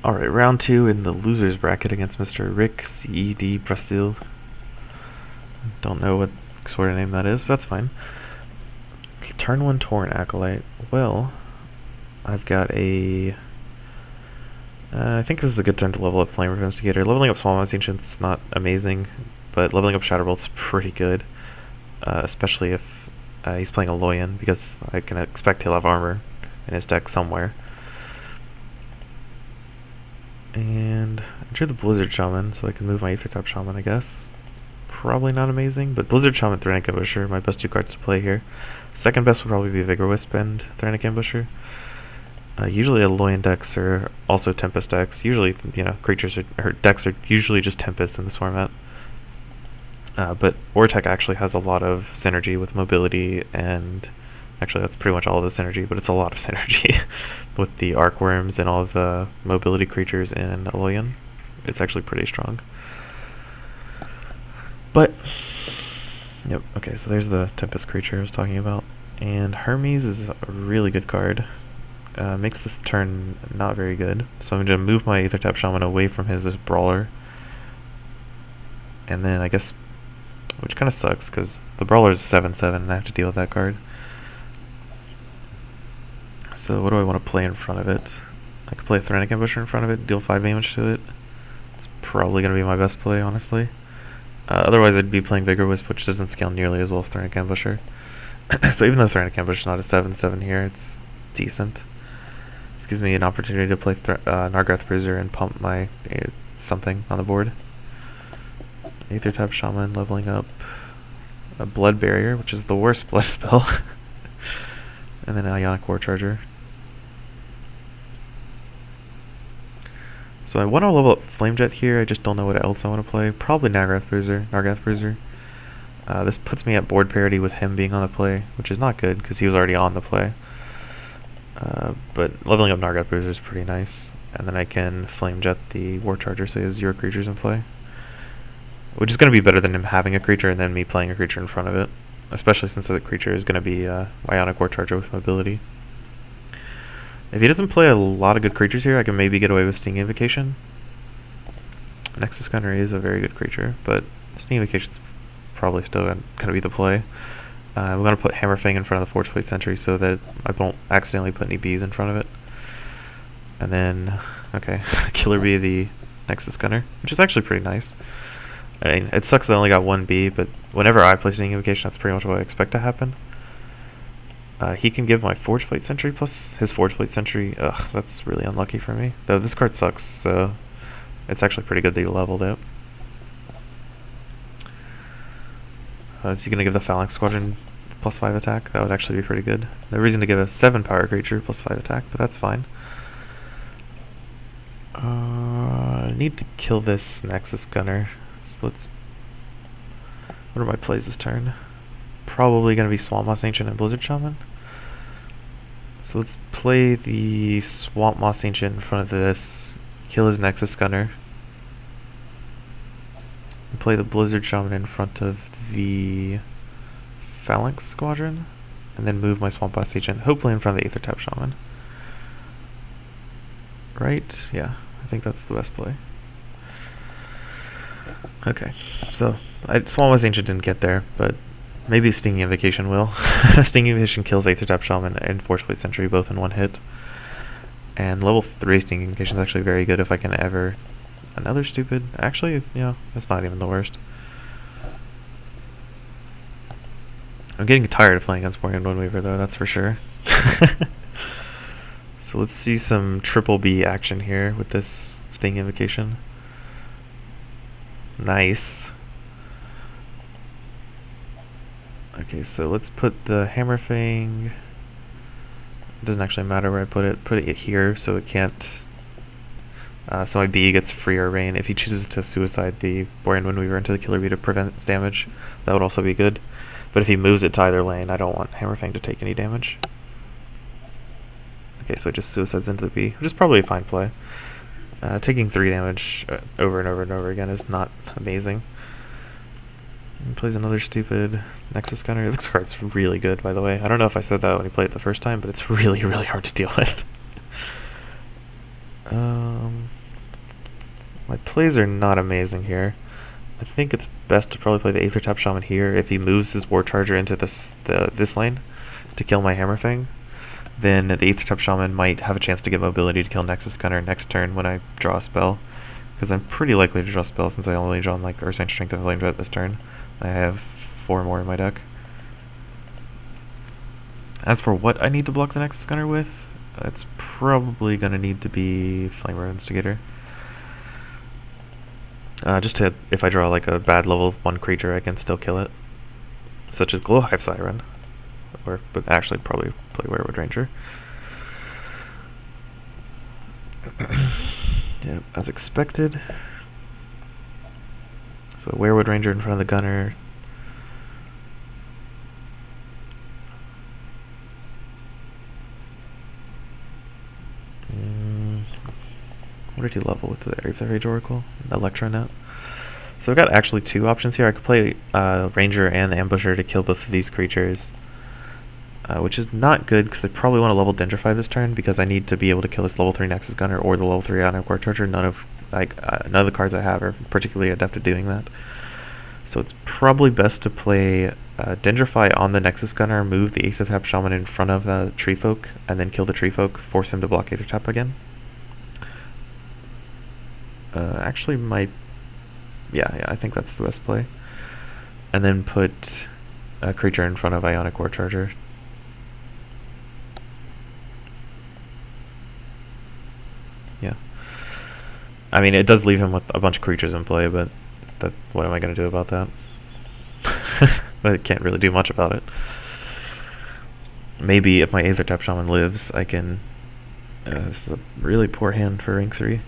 Alright, round 2 in the losers bracket against Mr. Rick C.D. Brasil. Don't know what sort of name that is, but that's fine. Turn 1 Tauren Acolyte. Well, I've got a... I think this is a good turn to level up Flame Investigator. Leveling up Swamp Ancient's not amazing, but leveling up Shatterbolt's pretty good. Especially if he's playing a Loyan, because I can expect he'll have armor in his deck somewhere. And I drew the Blizzard Shaman, so I can move my Aether-type Shaman, I guess. Probably not amazing, but Blizzard Shaman, Thranic Ambusher, my best 2 cards to play here. Second best would probably be Vigor Wisp and Thranic Ambusher. Usually Loyan decks are also Tempest decks. Usually, creatures or decks are usually just Tempest in this format. But Ortec actually has a lot of synergy with mobility, and actually that's pretty much all of the synergy, but it's a lot of synergy with the Arcworms and all of the mobility creatures in Aloyan. It's actually pretty strong. But, yep, okay, so there's the Tempest creature I was talking about. And Hermes is a really good card. Makes this turn not very good. So I'm going to move my Aether-type Shaman away from his Brawler. And then I guess, which kind of sucks, because the Brawler is 7/7 and I have to deal with that card. So what do I want to play in front of it? I could play a Thranic Ambusher in front of it, deal 5 damage to it. It's probably going to be my best play, honestly. Otherwise I'd be playing Vigor Wisp, which doesn't scale nearly as well as Thranic Ambusher. So even though Thranic Ambusher is not a 7/7 here, it's decent. This gives me an opportunity to play Nargath Bruiser and pump my something on the board. Aether-type Shaman leveling up a Blood Barrier, which is the worst blood spell. And then Ionic Warcharger. So I want to level up Flamejet here, I just don't know what else I want to play. Probably Nargath Bruiser. This puts me at board parity with him being on the play, which is not good because he was already on the play. But leveling up Nargath Bruiser is pretty nice. And then I can Flamejet the Warcharger so he has 0 creatures in play. Which is going to be better than him having a creature and then me playing a creature in front of it. Especially since the creature is going to be Ionic Warcharger with mobility. If he doesn't play a lot of good creatures here, I can maybe get away with Stinging Invocation. Nexus Gunner is a very good creature, but Stinging Invocation's probably still going to be the play. We're going to put Hammerfang in front of the Forge Plate Sentry so that I don't accidentally put any bees in front of it. And then, okay, Killer Bee the Nexus Gunner, which is actually pretty nice. I mean, it sucks that I only got 1 bee, but whenever I play Stinging Invocation, that's pretty much what I expect to happen. He can give my Forge Plate Sentry plus his Forge Plate Sentry. Ugh, that's really unlucky for me. Though this card sucks, so it's actually pretty good that he leveled it. Is he going to give the Phalanx Squadron plus 5 attack? That would actually be pretty good. No reason to give a 7 power creature plus 5 attack, but that's fine. I need to kill this Nexus Gunner. So let's... What are my plays this turn? Probably going to be Swamp Moss Ancient and Blizzard Shaman. So let's play the Swamp Moss Ancient in front of this, kill his Nexus Gunner, and play the Blizzard Shaman in front of the Phalanx Squadron, and then move my Swamp Moss Ancient, hopefully in front of the Aether-type Shaman. Right? Yeah, I think that's the best play. Okay, so Swamp Moss Ancient didn't get there, but maybe Stinging Invocation will. Stinging Invocation kills Aether-type Shaman and Forge Plate Sentry both in one hit. And level 3 Stinging Invocation is actually very good if I can ever... Another stupid... Actually, that's not even the worst. I'm getting tired of playing against Borean Windweaver though, that's for sure. So let's see some triple B action here with this Stinging Invocation. Nice. Okay, so let's put the Hammerfang. It doesn't actually matter where I put it. Put it here so it can't. So my bee gets freer rain. If he chooses to suicide the Borean Windweaver into the Killer Bee to prevent its damage, that would also be good. But if he moves it to either lane, I don't want Hammerfang to take any damage. Okay, so it just suicides into the bee, which is probably a fine play. Taking 3 damage over and over and over again is not amazing. He plays another stupid Nexus Gunner. This card's really good, by the way. I don't know if I said that when he played it the first time, but it's really, really hard to deal with. My plays are not amazing here. I think it's best to probably play the Aether Tap Shaman here. If he moves his War Charger into this lane to kill my Hammerfang, then the Aether Tap Shaman might have a chance to get mobility to kill Nexus Gunner next turn when I draw a spell. Because I'm pretty likely to draw a spell since I only drawn like Ursine Strength and Flame Jet this turn. I have 4 more in my deck. As for what I need to block the Nexus Gunner with, it's probably going to need to be Flameware Instigator. Just to, if I draw like a bad level 1 creature, I can still kill it. Such as Glowhive Siren. But actually probably play Werewood Ranger. Yep, as expected. So Werewood Ranger in front of the Gunner. What did he level with the Rage Oracle? Electronet. So I've got actually 2 options here. I could play Ranger and Ambusher to kill both of these creatures, which is not good because I probably want to level Dendrify this turn because I need to be able to kill this level 3 Nexus Gunner or the level 3 Ionic War Charger. None of the cards I have are particularly adept at doing that. So it's probably best to play Dendrify on the Nexus Gunner, move the Aether Tap Shaman in front of the Tree Folk, and then kill the Tree Folk, force him to block Aether Tap again. Actually, yeah, I think that's the best play. And then put a creature in front of Ionic War Charger. Yeah. I mean, it does leave him with a bunch of creatures in play, but what am I going to do about that? I can't really do much about it. Maybe if my Aether Tap Shaman lives, I can... this is a really poor hand for rank 3.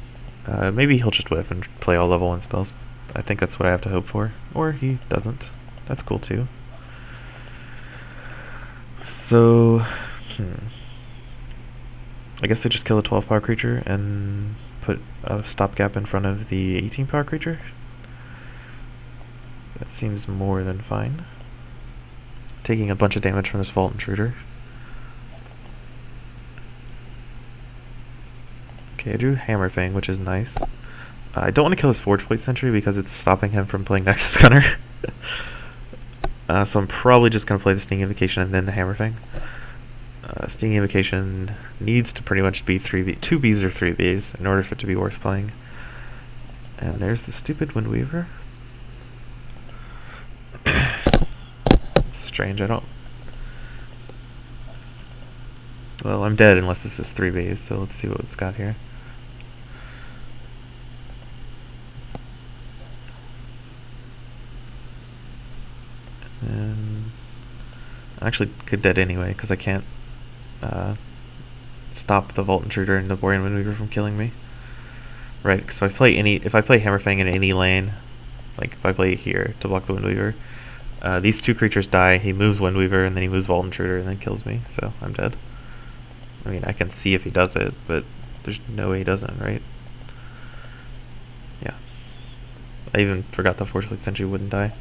Maybe he'll just whiff and play all level 1 spells. I think that's what I have to hope for. Or he doesn't. That's cool too. So... I guess I just kill a 12 power creature and put a stopgap in front of the 18 power creature. That seems more than fine. Taking a bunch of damage from this Vault Intruder. Okay, I drew Hammerfang, which is nice. I don't want to kill his Forge Plate Sentry because it's stopping him from playing Nexus Gunner. So I'm probably just going to play the Stinging Invocation and then the Hammerfang. Stinging Invocation needs to pretty much be 2 Bs or 3 Bs in order for it to be worth playing. And there's the stupid Windweaver. It's strange, I don't... Well, I'm dead unless this is 3 Bs, so let's see what it's got here. And I actually could dead anyway, because I can't stop the Vault Intruder and the Borean Windweaver from killing me. Right, because if I play Hammerfang in any lane, like if I play here to block the Windweaver, these 2 creatures die, he moves Windweaver, and then he moves Vault Intruder, and then kills me, so I'm dead. I mean, I can see if he does it, but there's no way he doesn't, right? Yeah. I even forgot the Forge Plate Sentry wouldn't die.